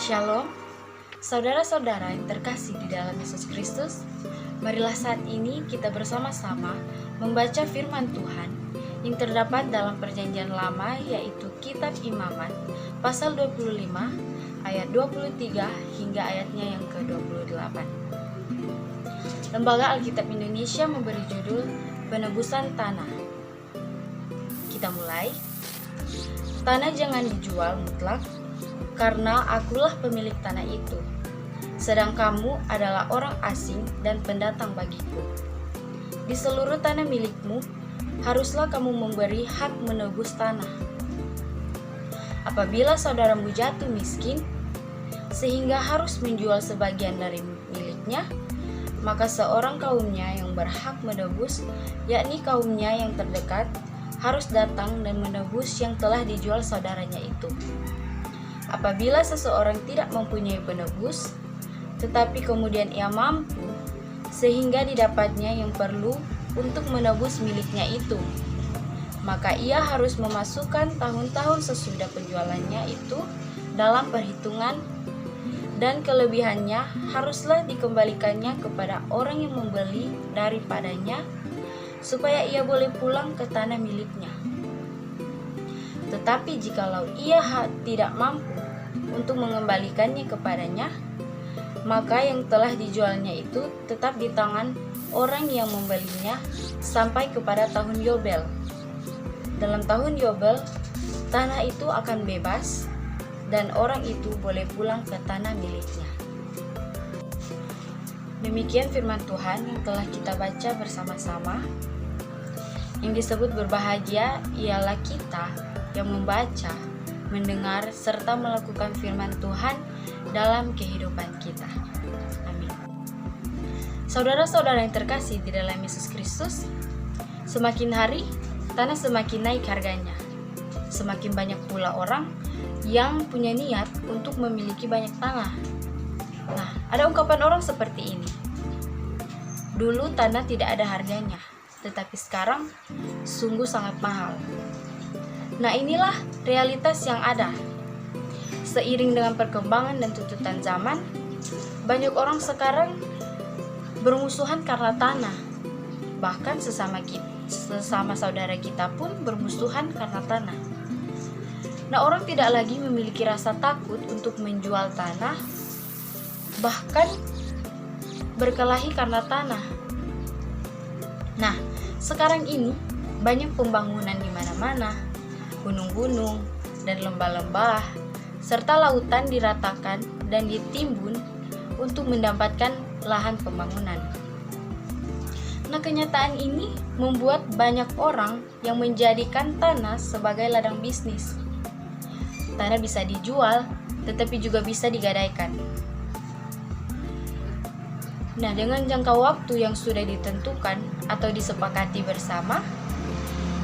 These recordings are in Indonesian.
Shalom, saudara-saudara yang terkasih di dalam Yesus Kristus. Marilah saat ini kita bersama-sama membaca firman Tuhan yang terdapat dalam Perjanjian Lama, yaitu Kitab Imamat pasal 25 ayat 23 hingga ayatnya yang ke-28. Lembaga Alkitab Indonesia memberi judul Penebusan Tanah. Kita mulai. Tanah jangan dijual mutlak, karena akulah pemilik tanah itu, sedang kamu adalah orang asing dan pendatang bagiku. Di seluruh tanah milikmu, haruslah kamu memberi hak menebus tanah. Apabila saudaramu jatuh miskin, sehingga harus menjual sebagian dari miliknya, maka seorang kaumnya yang berhak menebus, yakni kaumnya yang terdekat, harus datang dan menebus yang telah dijual saudaranya itu. Apabila seseorang tidak mempunyai penebus, tetapi kemudian ia mampu, sehingga didapatnya yang perlu untuk menebus miliknya itu, maka ia harus memasukkan tahun-tahun sesudah penjualannya itu dalam perhitungan, dan kelebihannya haruslah dikembalikannya kepada orang yang membeli daripadanya, supaya ia boleh pulang ke tanah miliknya. Tetapi jikalau ia tidak mampu untuk mengembalikannya kepadanya, maka yang telah dijualnya itu tetap di tangan orang yang membelinya sampai kepada tahun Yobel. Dalam tahun Yobel, tanah itu akan bebas dan orang itu boleh pulang ke tanah miliknya. Demikian firman Tuhan yang telah kita baca bersama-sama. Yang disebut berbahagia ialah kita yang membaca, mendengar, serta melakukan firman Tuhan dalam kehidupan kita. Amin. Saudara-saudara yang terkasih di dalam Yesus Kristus, semakin hari tanah semakin naik harganya. Semakin banyak pula orang yang punya niat untuk memiliki banyak tanah. Nah, ada ungkapan orang seperti ini. Dulu tanah tidak ada harganya, tetapi sekarang sungguh sangat mahal. Nah, inilah realitas yang ada. Seiring dengan perkembangan dan tuntutan zaman, banyak orang sekarang bermusuhan karena tanah. Bahkan sesama saudara kita pun bermusuhan karena tanah. Nah, orang tidak lagi memiliki rasa takut untuk menjual tanah, bahkan berkelahi karena tanah. Nah, sekarang ini banyak pembangunan di mana-mana. Gunung-gunung dan lembah-lembah serta lautan diratakan dan ditimbun untuk mendapatkan lahan pembangunan. Nah, kenyataan ini membuat banyak orang yang menjadikan tanah sebagai ladang bisnis. Tanah bisa dijual, tetapi juga bisa digadaikan. Nah, dengan jangka waktu yang sudah ditentukan atau disepakati bersama,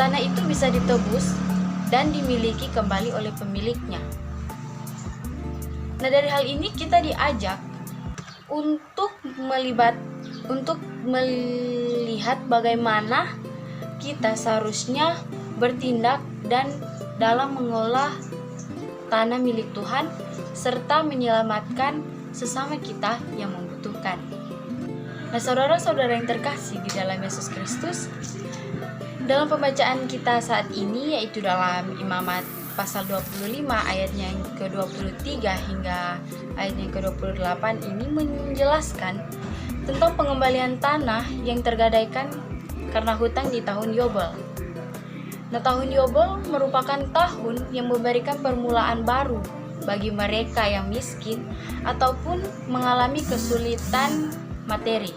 tanah itu bisa ditebus dan dimiliki kembali oleh pemiliknya. Nah, dari hal ini kita diajak untuk melihat bagaimana kita seharusnya bertindak dan dalam mengolah tanah milik Tuhan serta menyelamatkan sesama kita yang membutuhkan. Nah, saudara-saudara yang terkasih di dalam Yesus Kristus, dalam pembacaan kita saat ini, yaitu dalam Imamat pasal 25 ayatnya yang ke-23 hingga ayatnya yang ke-28 ini menjelaskan tentang pengembalian tanah yang tergadaikan karena hutang di tahun Yobel. Nah, tahun Yobel merupakan tahun yang memberikan permulaan baru bagi mereka yang miskin ataupun mengalami kesulitan materi.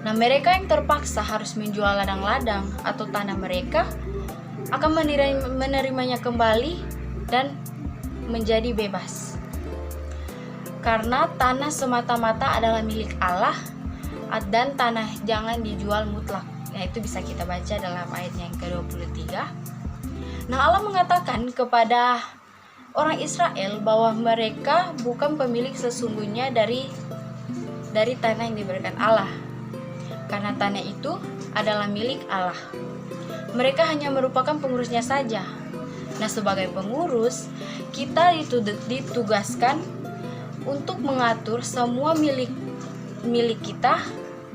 Nah, mereka yang terpaksa harus menjual ladang-ladang atau tanah mereka akan menerimanya kembali dan menjadi bebas. Karena tanah semata-mata adalah milik Allah dan tanah jangan dijual mutlak. Nah, itu bisa kita baca dalam ayat yang ke-23. Nah, Allah mengatakan kepada orang Israel bahwa mereka bukan pemilik sesungguhnya dari tanah yang diberikan Allah. Karena tanah itu adalah milik Allah. Mereka hanya merupakan pengurusnya saja. Nah, sebagai pengurus, kita ditugaskan untuk mengatur semua milik kita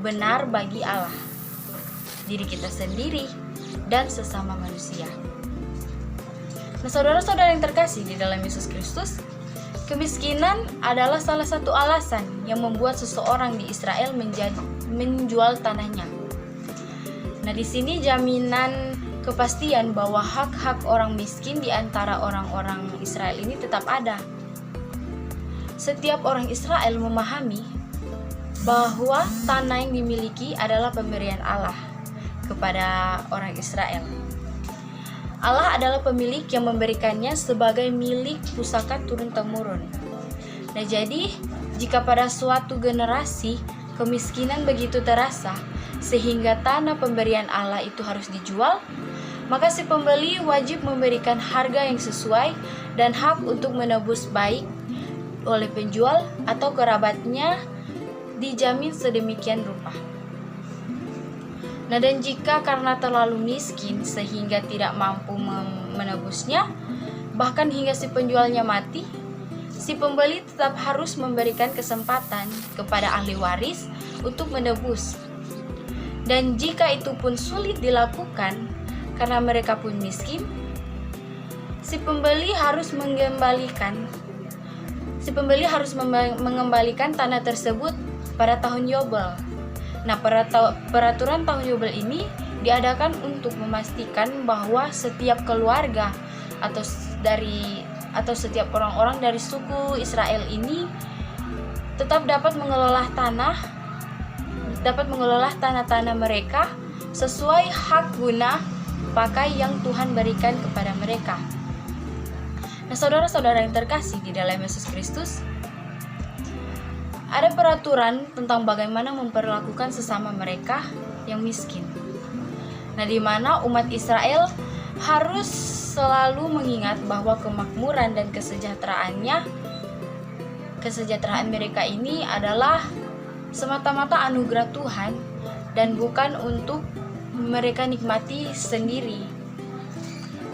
benar bagi Allah, diri kita sendiri, dan sesama manusia. Nah, saudara-saudara yang terkasih di dalam Yesus Kristus, kemiskinan adalah salah satu alasan yang membuat seseorang di Israel menjual tanahnya. Nah, di sini jaminan kepastian bahwa hak-hak orang miskin di antara orang-orang Israel ini tetap ada. Setiap orang Israel memahami bahwa tanah yang dimiliki adalah pemberian Allah kepada orang Israel. Allah adalah pemilik yang memberikannya sebagai milik pusaka turun-temurun. Nah, jadi jika pada suatu generasi kemiskinan begitu terasa sehingga tanah pemberian Allah itu harus dijual, maka si pembeli wajib memberikan harga yang sesuai dan hak untuk menebus baik oleh penjual atau kerabatnya dijamin sedemikian rupa. Nah, dan jika karena terlalu miskin sehingga tidak mampu menebusnya, bahkan hingga si penjualnya mati, si pembeli tetap harus memberikan kesempatan kepada ahli waris untuk menebus. Dan jika itu pun sulit dilakukan karena mereka pun miskin, si pembeli harus mengembalikan tanah tersebut pada tahun Yobel. Nah, peraturan tahun Yobel ini diadakan untuk memastikan bahwa setiap keluarga atau setiap orang-orang dari suku Israel ini tetap dapat mengelola tanah-tanah mereka sesuai hak guna pakai yang Tuhan berikan kepada mereka. Nah, saudara-saudara yang terkasih di dalam Yesus Kristus, ada peraturan tentang bagaimana memperlakukan sesama mereka yang miskin. Nah, di mana umat Israel harus selalu mengingat bahwa kemakmuran dan kesejahteraan mereka ini adalah semata-mata anugerah Tuhan dan bukan untuk mereka nikmati sendiri.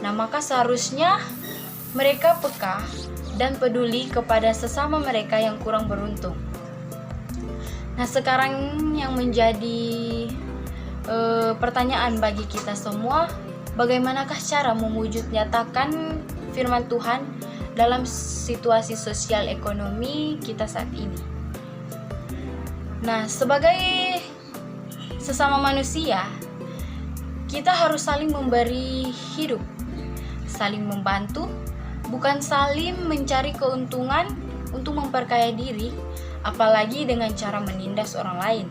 Nah, maka seharusnya mereka peka dan peduli kepada sesama mereka yang kurang beruntung. Nah, sekarang yang menjadi pertanyaan bagi kita semua, bagaimanakah cara mewujud nyatakan firman Tuhan dalam situasi sosial ekonomi kita saat ini? Nah, sebagai sesama manusia, kita harus saling memberi hidup, saling membantu, bukan saling mencari keuntungan untuk memperkaya diri, apalagi dengan cara menindas orang lain.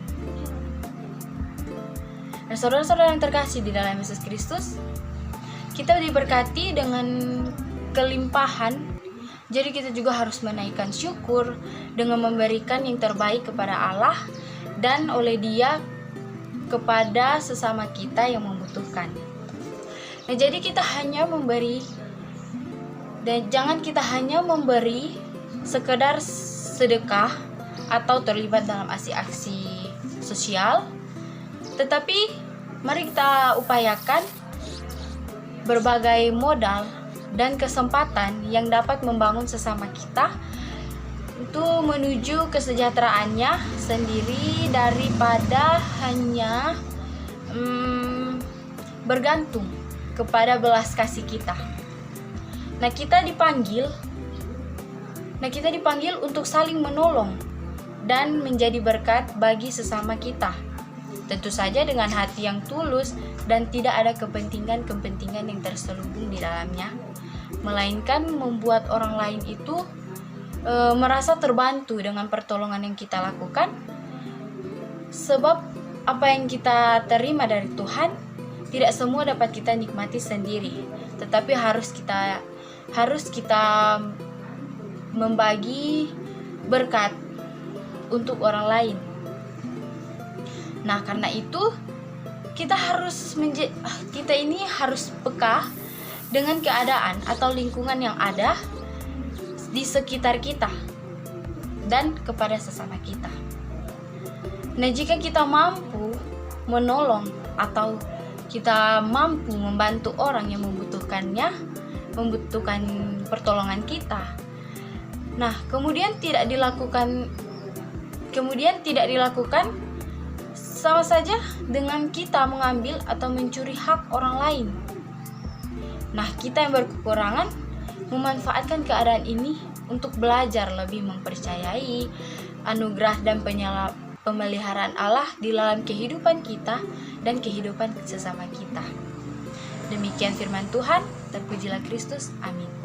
Nah, saudara-saudara yang terkasih di dalam Yesus Kristus, kita diberkati dengan kelimpahan, jadi kita juga harus menaikkan syukur dengan memberikan yang terbaik kepada Allah dan oleh Dia kepada sesama kita yang membutuhkan. Nah, jadi kita hanya memberi, dan jangan kita hanya memberi sekedar sedekah atau terlibat dalam aksi-aksi sosial, tetapi mari kita upayakan berbagai modal dan kesempatan yang dapat membangun sesama kita untuk menuju kesejahteraannya sendiri daripada hanya bergantung kepada belas kasih kita. Nah, kita dipanggil untuk saling menolong dan menjadi berkat bagi sesama kita. Tentu saja dengan hati yang tulus dan tidak ada kepentingan yang terselubung di dalamnya, melainkan membuat orang lain itu merasa terbantu dengan pertolongan yang kita lakukan. Sebab apa yang kita terima dari Tuhan tidak semua dapat kita nikmati sendiri, tetapi harus kita membagi berkat untuk orang lain. Nah, karena itu kita ini harus peka dengan keadaan atau lingkungan yang ada di sekitar kita dan kepada sesama kita. Nah, jika kita mampu menolong atau kita mampu membantu orang yang membutuhkannya, membutuhkan pertolongan kita. Nah, kemudian tidak dilakukan sama saja dengan kita mengambil atau mencuri hak orang lain. Nah, kita yang berkekurangan memanfaatkan keadaan ini untuk belajar lebih mempercayai anugerah dan pemeliharaan Allah di dalam kehidupan kita dan kehidupan sesama kita. Demikian firman Tuhan, terpujilah Kristus. Amin.